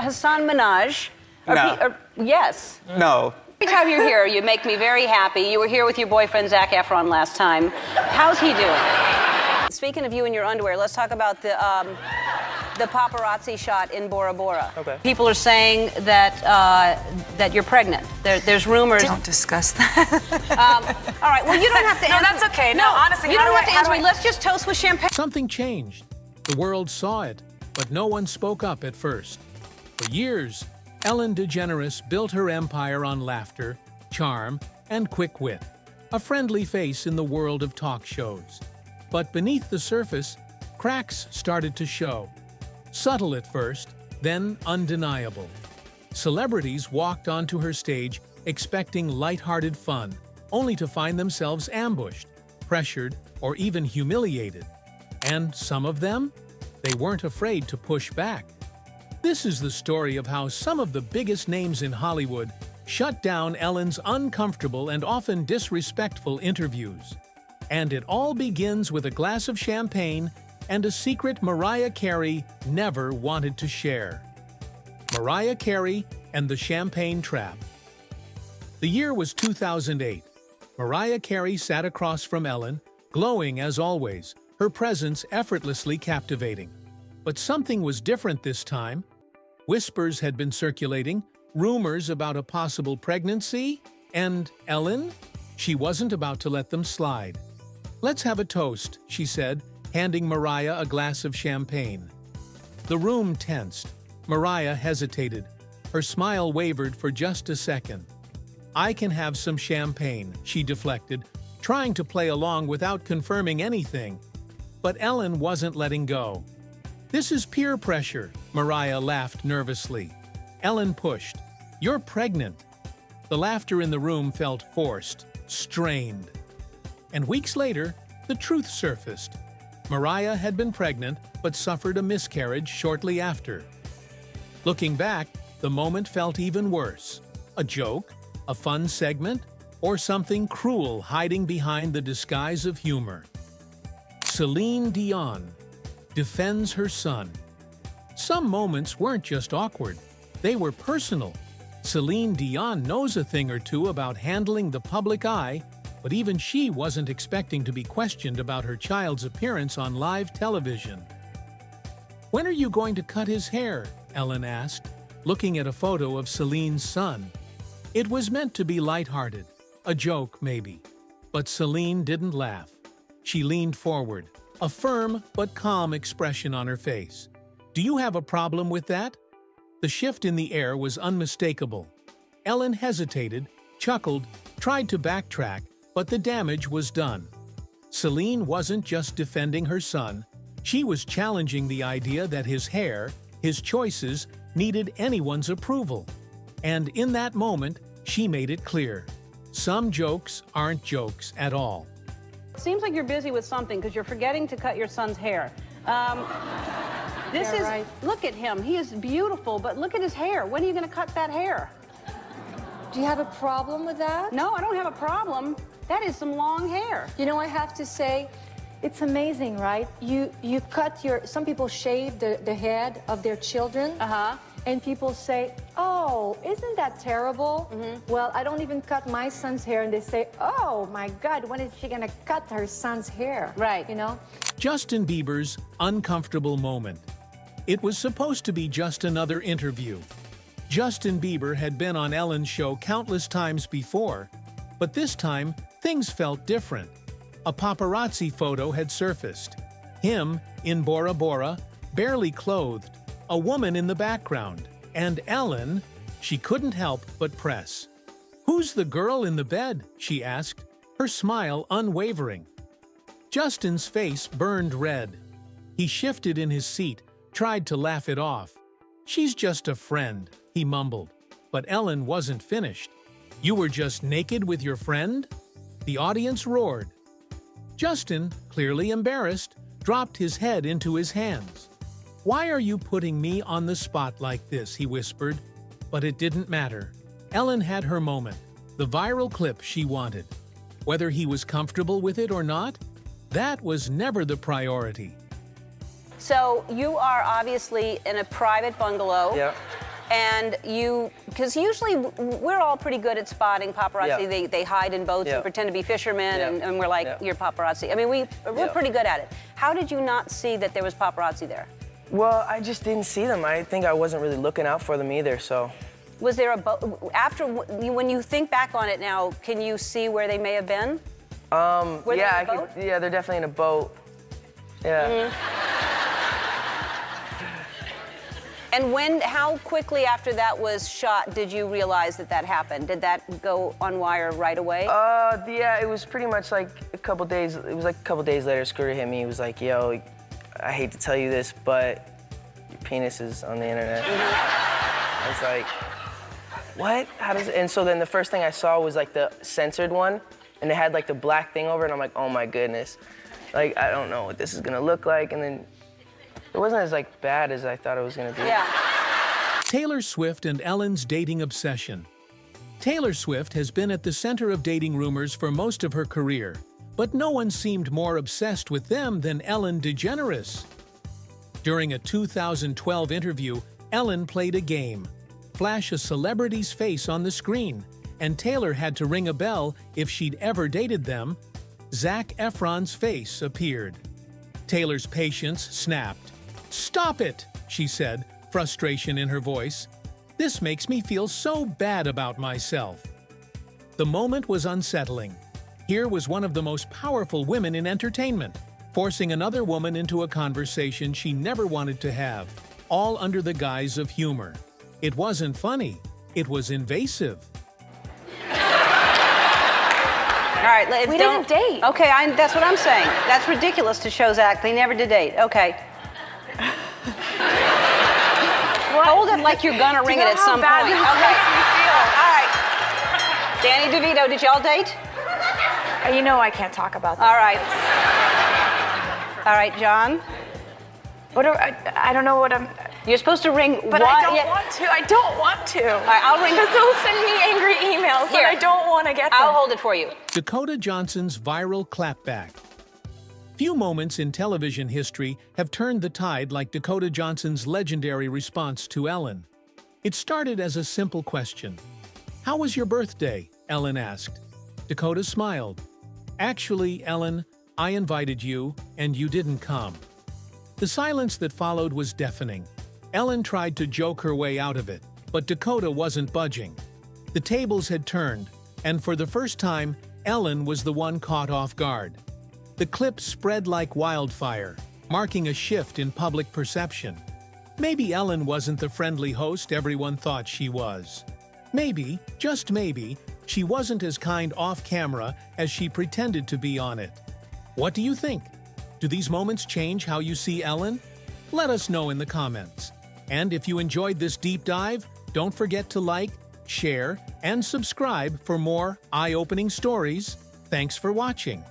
Hassan Minaj. No. Yes. No. Every time you're here, you make me very happy. You were here with your boyfriend, Zac Efron, last time. How's he doing? Speaking of you in your underwear, let's talk about the paparazzi shot in Bora Bora. Okay. People are saying that that you're pregnant. There's rumors. Don't discuss that. All right. Well, you don't have to. No, answer. that's okay. No, honestly, you how don't do have I- to how answer do me. I- Let's just toast with champagne. Something changed. The world saw it, but no one spoke up at first. For years, Ellen DeGeneres built her empire on laughter, charm, and quick wit, a friendly face in the world of talk shows. But beneath the surface, cracks started to show. Subtle at first, then undeniable. Celebrities walked onto her stage expecting lighthearted fun, only to find themselves ambushed, pressured, or even humiliated. And some of them? They weren't afraid to push back. This is the story of how some of the biggest names in Hollywood shut down Ellen's uncomfortable and often disrespectful interviews. And it all begins with a glass of champagne and a secret Mariah Carey never wanted to share. Mariah Carey and the Champagne Trap. The year was 2008. Mariah Carey sat across from Ellen, glowing as always, her presence effortlessly captivating. But something was different this time. Whispers had been circulating, rumors about a possible pregnancy, and Ellen? She wasn't about to let them slide. "Let's have a toast," she said, handing Mariah a glass of champagne. The room tensed. Mariah hesitated. Her smile wavered for just a second. "I can have some champagne," she deflected, trying to play along without confirming anything. But Ellen wasn't letting go. "This is peer pressure," Mariah laughed nervously. Ellen pushed. "You're pregnant." The laughter in the room felt forced, strained. And weeks later, the truth surfaced. Mariah had been pregnant, but suffered a miscarriage shortly after. Looking back, the moment felt even worse. A joke? A fun segment? Or something cruel hiding behind the disguise of humor? Celine Dion defends her son. Some moments weren't just awkward, they were personal. Celine Dion knows a thing or two about handling the public eye, but even she wasn't expecting to be questioned about her child's appearance on live television. "When are you going to cut his hair?" Ellen asked, looking at a photo of Celine's son. It was meant to be lighthearted, a joke maybe. But Celine didn't laugh. She leaned forward, a firm but calm expression on her face. "Do you have a problem with that?" The shift in the air was unmistakable. Ellen hesitated, chuckled, tried to backtrack, but the damage was done. Celine wasn't just defending her son, she was challenging the idea that his hair, his choices, needed anyone's approval. And in that moment, she made it clear. Some jokes aren't jokes at all. Seems like you're busy with something because you're forgetting to cut your son's hair. Right. Look at him. He is beautiful, but look at his hair. When are you going to cut that hair? Do you have a problem with that? No, I don't have a problem. That is some long hair. You know, I have to say, it's amazing, right? You cut some people shave the head of their children. And people say, "Oh, isn't that terrible?" Well, I don't even cut my son's hair, and they say, "Oh my God, when is she gonna cut her son's hair?" Right. You know? Justin Bieber's uncomfortable moment. It was supposed to be just another interview. Justin Bieber had been on Ellen's show countless times before, but this time, things felt different. A paparazzi photo had surfaced. Him, in Bora Bora, barely clothed, a woman in the background, and Ellen, she couldn't help but press. "Who's the girl in the bed?" she asked, her smile unwavering. Justin's face burned red. He shifted in his seat, tried to laugh it off. "She's just a friend," he mumbled. But Ellen wasn't finished. "You were just naked with your friend?" The audience roared. Justin, clearly embarrassed, dropped his head into his hands. "Why are you putting me on the spot like this?" he whispered. But it didn't matter. Ellen had her moment, the viral clip she wanted. Whether he was comfortable with it or not, that was never the priority. So you are obviously in a private bungalow. Yep. And because usually we're all pretty good at spotting paparazzi. Yeah. They hide in boats Yeah. and pretend to be fishermen, Yeah. and we're like, Yeah. you're paparazzi. I mean, we're Yeah. pretty good at it. How did you not see that there was paparazzi there? Well, I just didn't see them. I think I wasn't really looking out for them either, so. Was there a boat, when you think back on it now, can you see where they may have been? Were they Yeah, in a boat? yeah, they're definitely in a boat. Yeah. Mm-hmm. And how quickly after that was shot did you realize that happened? Did that go on wire right away? Yeah, it was pretty much like a couple days. It was like a couple days later, Scooter hit me. He was like, "Yo, I hate to tell you this, but your penis is on the internet." Mm-hmm. I was like, "What? How does it?" And so then the first thing I saw was like the censored one, and it had like the black thing over it. And I'm like, "Oh my goodness, like I don't know what this is gonna look like." And then it wasn't as like bad as I thought it was gonna be. Yeah. Taylor Swift and Ellen's dating obsession. Taylor Swift has been at the center of dating rumors for most of her career, but no one seemed more obsessed with them than Ellen DeGeneres. During a 2012 interview, Ellen played a game. Flash a celebrity's face on the screen, and Taylor had to ring a bell if she'd ever dated them. Zac Efron's face appeared. Taylor's patience snapped. "Stop it," she said, frustration in her voice. "This makes me feel so bad about myself." The moment was unsettling. Here was one of the most powerful women in entertainment, forcing another woman into a conversation she never wanted to have, all under the guise of humor. It wasn't funny, it was invasive. All right, We didn't date. Okay, that's what I'm saying. That's ridiculous to show Zach. They never did date. Okay. Hold it like you're gonna ring it at some point. Okay. All right. Danny DeVito, did y'all date? You know I can't talk about that. All right. All right, John. I don't know what I'm. You're supposed to ring. But I don't want to. I don't want to. All right, I'll ring. Because they'll send me angry emails, Here. and I don't want to get them. I'll hold it for you. Dakota Johnson's viral clapback. Few moments in television history have turned the tide like Dakota Johnson's legendary response to Ellen. It started as a simple question. "How was your birthday?" Ellen asked. Dakota smiled. "Actually, Ellen, I invited you, and you didn't come." The silence that followed was deafening. Ellen tried to joke her way out of it, but Dakota wasn't budging. The tables had turned, and for the first time, Ellen was the one caught off guard. The clip spread like wildfire, marking a shift in public perception. Maybe Ellen wasn't the friendly host everyone thought she was. Maybe, just maybe, she wasn't as kind off camera as she pretended to be on it. What do you think? Do these moments change how you see Ellen? Let us know in the comments. And if you enjoyed this deep dive, don't forget to like, share, and subscribe for more eye-opening stories. Thanks for watching.